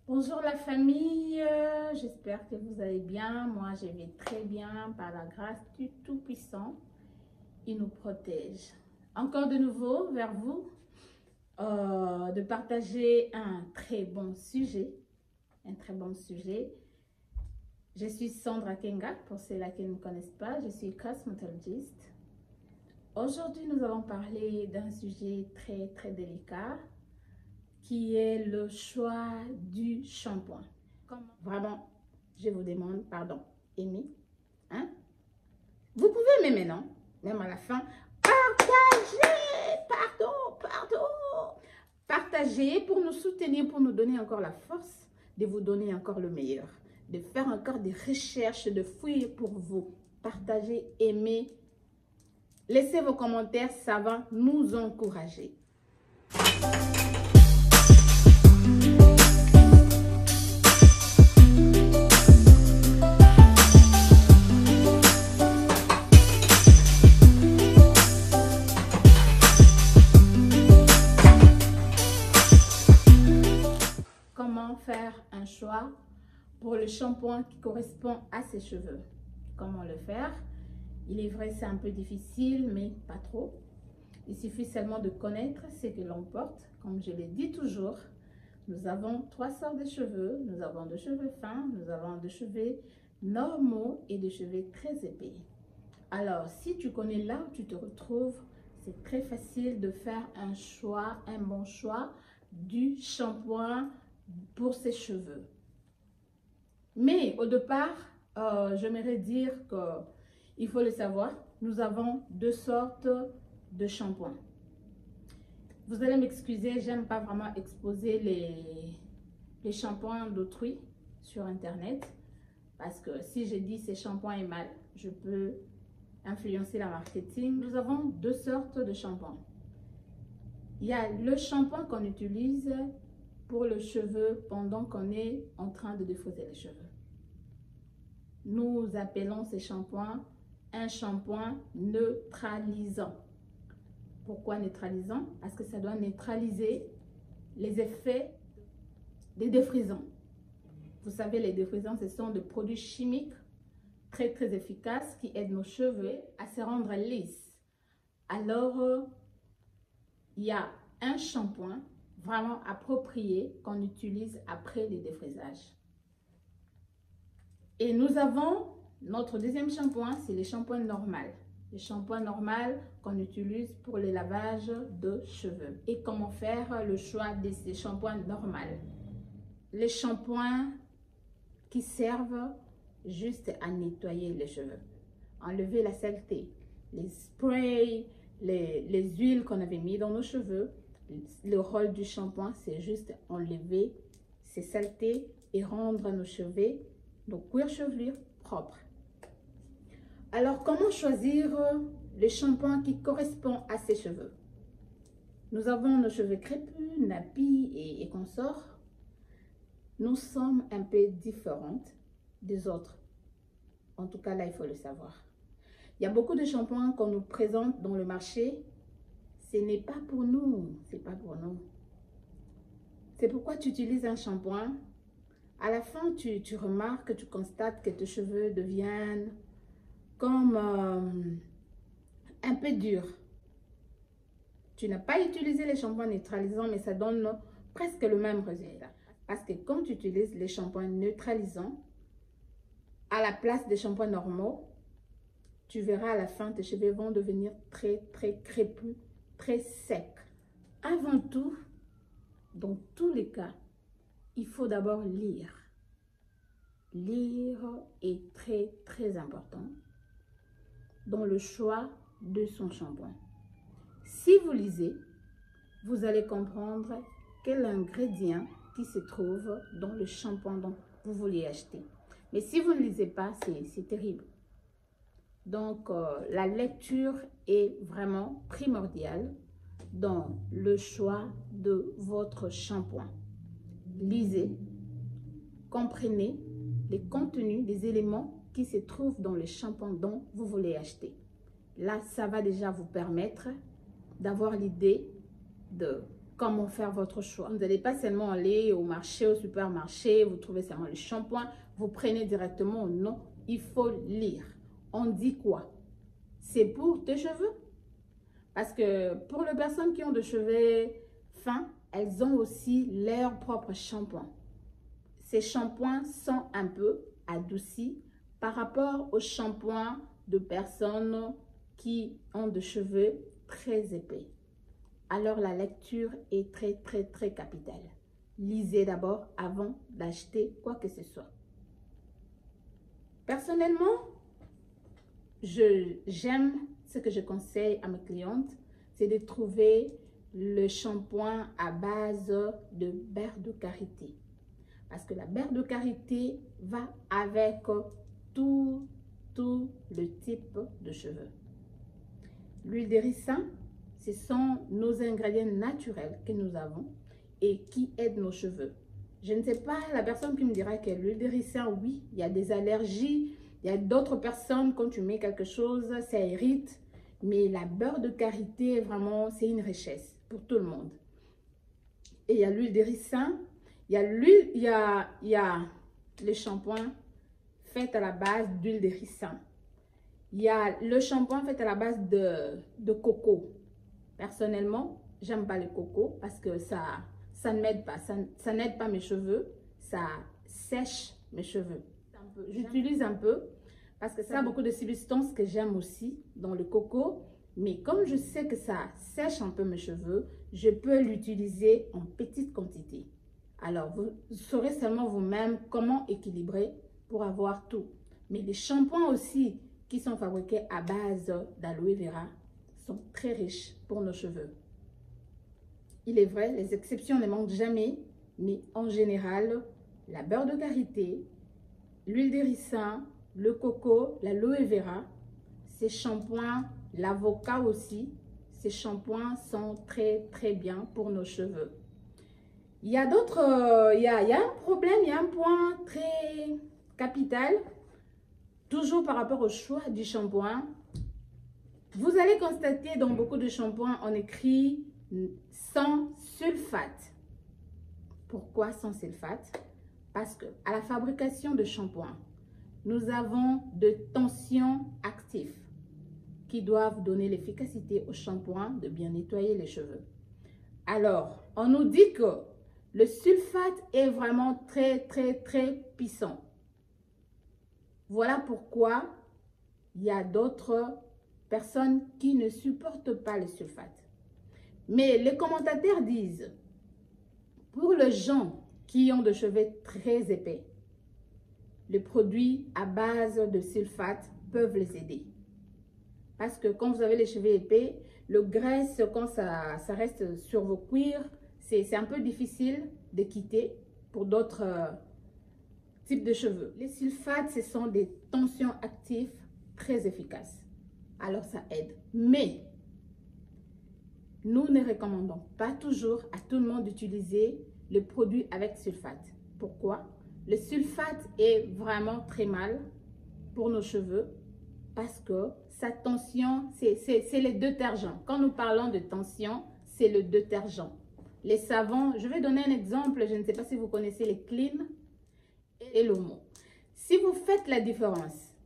Bonjour la famille, j'espère que vous allez bien. Moi, je vais très bien par la grâce du Tout-Puissant. Il nous protège. Encore de nouveau vers vous, de partager un très bon sujet. Je suis Sandra Kenga, pour ceux-là qui ne me connaissent pas. Je suis cosmétologiste. Aujourd'hui, nous allons parler d'un sujet très délicat, qui est le choix du shampoing. Vraiment, je vous demande, pardon, aimer, hein? Vous pouvez m'aimer, non? Même à la fin, partagez, partagez pour nous soutenir, pour nous donner encore la force de vous donner encore le meilleur, de faire encore des recherches, de fouiller pour vous. Partagez, aimez, laissez vos commentaires, ça va nous encourager. Comment faire un choix pour le shampoing qui correspond à ses cheveux? Comment le faire? Il est vrai, c'est un peu difficile, mais pas trop. Il suffit seulement de connaître ce que l'on porte. Comme je le dis toujours, nous avons trois sortes de cheveux. Nous avons des cheveux fins, nous avons des cheveux normaux et des cheveux très épais. Alors, si tu connais là où tu te retrouves, c'est très facile de faire un choix, un bon choix du shampoing pour ses cheveux. Mais au départ, j'aimerais dire qu'il faut le savoir, nous avons deux sortes de shampoing. Vous allez m'excuser, j'aime pas vraiment exposer les shampoings d'autrui sur internet, parce que si je dis ce shampoing est mal, je peux influencer la marketing. Nous avons deux sortes de shampoing. Il y a le shampoing qu'on utilise pour le cheveu pendant qu'on est en train de défauser les cheveux. Nous appelons ces shampoings un shampoing neutralisant. Pourquoi neutralisant? Parce que ça doit neutraliser les effets des défrisants. Vous savez, les défrisants, ce sont des produits chimiques très efficaces qui aident nos cheveux à se rendre lisses. Alors, il y a un shampoing vraiment approprié qu'on utilise après le défrisage. Et nous avons notre deuxième shampoing, c'est le shampoing normal. Le shampoing normal qu'on utilise pour le lavage de cheveux. Et comment faire le choix de ces shampoings normaux? Les shampoings qui servent juste à nettoyer les cheveux, enlever la saleté, les sprays, les huiles qu'on avait mis dans nos cheveux. Le rôle du shampoing, c'est juste enlever ces saletés et rendre nos cheveux, nos cuirs chevelus propres. Alors, comment choisir le shampoing qui correspond à ses cheveux? Nous avons nos cheveux crépus, nappies et consorts. Nous sommes un peu différentes des autres. En tout cas, là, il faut le savoir. Il y a beaucoup de shampoings qu'on nous présente dans le marché. Ce n'est pas pour nous, c'est pas pour nous. C'est pourquoi tu utilises un shampoing. À la fin, tu remarques, tu constates que tes cheveux deviennent comme un peu durs. Tu n'as pas utilisé les shampoings neutralisants, mais ça donne presque le même résultat. Parce que quand tu utilises les shampoings neutralisants, à la place des shampoings normaux, tu verras à la fin, tes cheveux vont devenir très crépus, très sec. Avant tout, dans tous les cas, il faut d'abord lire. Lire est très important dans le choix de son shampoing. Si vous lisez, vous allez comprendre quel ingrédient qui se trouve dans le shampoing dont vous voulez acheter. Mais si vous ne lisez pas, c'est terrible. Donc, la lecture est vraiment primordiale dans le choix de votre shampoing. Lisez, comprenez les contenus, les éléments qui se trouvent dans le shampoing dont vous voulez acheter. Là, ça va déjà vous permettre d'avoir l'idée de comment faire votre choix. Vous n'allez pas seulement aller au marché, au supermarché, vous trouvez seulement le shampoing, vous prenez directement. Non, il faut lire. On dit quoi? C'est pour tes cheveux? Parce que pour les personnes qui ont des cheveux fins, elles ont aussi leur propre shampoing. Ces shampoings sont un peu adoucis par rapport aux shampoings de personnes qui ont des cheveux très épais. Alors la lecture est très capitale. Lisez d'abord avant d'acheter quoi que ce soit. Personnellement, j'aime ce que je conseille à mes clientes, c'est de trouver le shampoing à base de beurre de karité. Parce que la beurre de karité va avec tout le type de cheveux. L'huile de ricin, ce sont nos ingrédients naturels que nous avons et qui aident nos cheveux. Je ne sais pas, la personne qui me dira que l'huile de ricin, oui, il y a des allergies, il y a d'autres personnes, quand tu mets quelque chose, ça irrite. Mais la beurre de karité, vraiment, c'est une richesse pour tout le monde. Et il y a l'huile de ricin, il y a le shampoing fait à la base d'huile de ricin. Il y a le shampoing fait à la base de coco. Personnellement, j'aime pas le coco parce que ça ne m'aide pas. Ça n'aide pas mes cheveux, ça sèche mes cheveux. J'utilise un peu parce que ça a beaucoup de substances que j'aime aussi dans le coco. Mais comme je sais que ça sèche un peu mes cheveux, je peux l'utiliser en petite quantité. Alors, vous saurez seulement vous-même comment équilibrer pour avoir tout. Mais les shampoings aussi qui sont fabriqués à base d'aloe vera sont très riches pour nos cheveux. Il est vrai, les exceptions ne manquent jamais, mais en général, la beurre de karité, l'huile de ricin, le coco, l'aloe vera, ces shampoings, l'avocat aussi, ces shampoings sont très bien pour nos cheveux. Il y a d'autres, il y a un problème, il y a un point très capital, toujours par rapport au choix du shampoing. Vous allez constater dans beaucoup de shampoings, on écrit sans sulfate. Pourquoi sans sulfate? Parce que à la fabrication de shampoing, nous avons de tensions actifs qui doivent donner l'efficacité au shampoing de bien nettoyer les cheveux. Alors, on nous dit que le sulfate est vraiment très puissant. Voilà pourquoi il y a d'autres personnes qui ne supportent pas le sulfate. Mais les commentateurs disent, pour les gens qui ont des cheveux très épais, les produits à base de sulfate peuvent les aider. Parce que quand vous avez les cheveux épais, le graisse, quand ça reste sur vos cuirs, c'est un peu difficile de quitter pour d'autres types de cheveux. Les sulfates, ce sont des tensions actifs très efficaces. Alors ça aide. Mais nous ne recommandons pas toujours à tout le monde d'utiliser le produit avec sulfate. Pourquoi? Le sulfate est vraiment très mal pour nos cheveux parce que sa tension, c'est les détergents. Quand nous parlons de tension, c'est le détergent. Les savons, je vais donner un exemple, je ne sais pas si vous connaissez les Clean et l'Omo. Si vous faites la différence,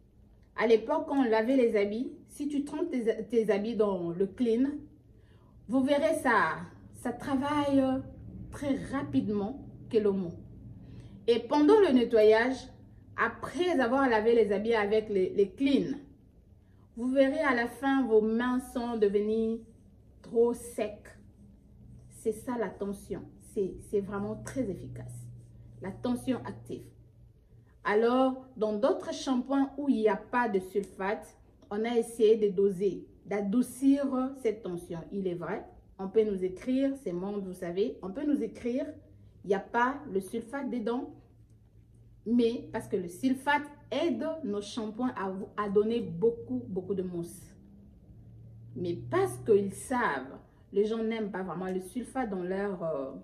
à l'époque quand on lavait les habits, si tu trempes tes habits dans le Clean, vous verrez ça travaille très rapidement que l'Omo. Et pendant le nettoyage, après avoir lavé les habits avec les Clean, vous verrez à la fin, vos mains sont devenues trop secs. C'est ça la tension. C'est vraiment très efficace. La tension active. Alors, dans d'autres shampoings où il n'y a pas de sulfate, on a essayé de doser, d'adoucir cette tension. Il est vrai, on peut nous écrire, c'est monde, vous savez, on peut nous écrire, il n'y a pas le sulfate dedans, mais parce que le sulfate aide nos shampoings à donner beaucoup de mousse. Mais parce qu'ils savent, les gens n'aiment pas vraiment le sulfate dans leurs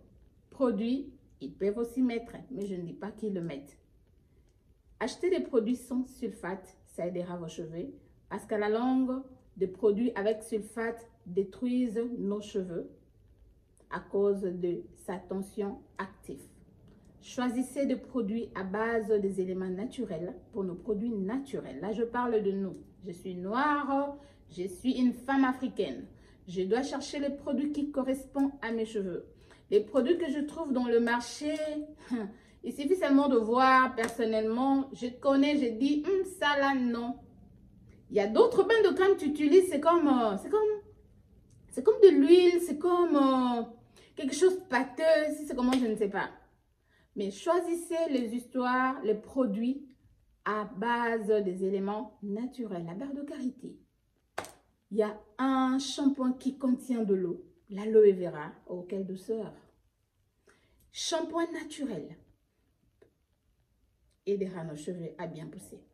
produits, ils peuvent aussi mettre, mais je ne dis pas qu'ils le mettent. Acheter des produits sans sulfate, ça aidera vos cheveux, parce qu'à la longue, des produits avec sulfate détruisent nos cheveux. à cause de sa tension active. Choisissez des produits à base des éléments naturels pour nos produits naturels. Là, je parle de nous. Je suis noire, je suis une femme africaine. Je dois chercher les produits qui correspondent à mes cheveux. Les produits que je trouve dans le marché, il suffit seulement de voir personnellement. Je connais, je dis, ça là, non. Il y a d'autres bains de crème que tu utilises, c'est comme de l'huile, c'est comme quelque chose de pâteux, si c'est comment, je ne sais pas. Mais choisissez les histoires, les produits à base des éléments naturels. La barre de karité. Il y a un shampoing qui contient de l'eau. L'aloe vera. Oh, quelle douceur. Shampoing naturel. Aidera nos cheveux à bien pousser.